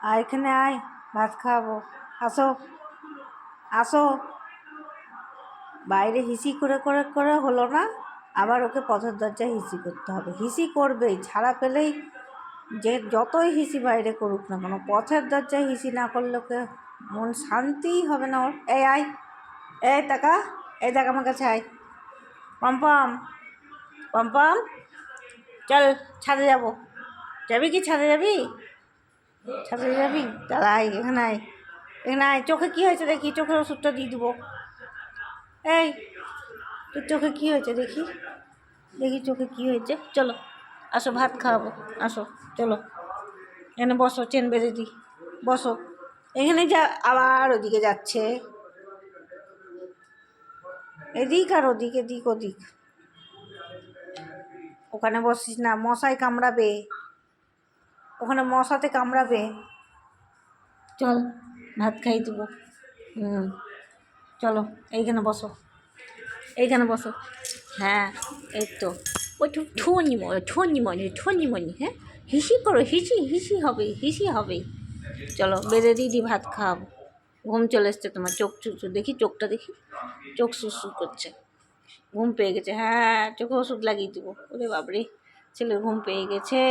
আর এখানে আয়, ভাত খাওয়াবো। আসো আসো। বাইরে হিসি করে করে করে হলো না, আবার ওকে পথের দরজায় হিসি করতে হবে। হিসি করবেই, ছাড়া পেলেই যে যতই হিসি বাইরে করুক না কেন, পথের দরজায় হিসি না করলে ওকে মন শান্তিই হবে না ওর। এই আয়, এই টাকা, এই দেখ আমার কাছে আয়। পম্পম পম্পম, চল ছাদে যাবো। যাবি কি ছাদে যাবি? ছাদে যাবি? তাহলে আয়, এখানে আয়, এখানে আয়। চোখে কী হয়েছে দেখি, চোখের ওষুধটা দিয়ে দেবো। এই তোর চোখে কী হয়েছে দেখি, দেখি চোখে কী হয়েছে। চলো আসো, ভাত খাওয়াবো, আসো চলো। এখানে বসো, চেন বেঁধে দিই, বসো এখানে। যা আবার ওদিকে যাচ্ছে, এদিক আর ওদিক, এদিক ওদিক। ওখানে বসিস না, মশায় কামড়াবে, ওখানে মশাতে কামড়াবে। চল ভাত খাই দেবো। চলো এইখানে বসো, এইখানে বসো। হ্যাঁ এই তো, ওই ঠনি মনি, হ্যাঁ হিসি করো, হিসি হিসি হবে, হিসি হবে। চলো বেঁধে দিদি, ভাত খাওয়াবো। ঘুম চলে এসছে তোমার, চোখ চুচু দেখি, চোখটা দেখি, চোখ সুসু করছে, ঘুম পেয়ে গেছে। হ্যাঁ চোখে ওষুধ লাগিয়ে দেবো। ওরে বাবরে, ছেলের ঘুম পেয়ে গেছে।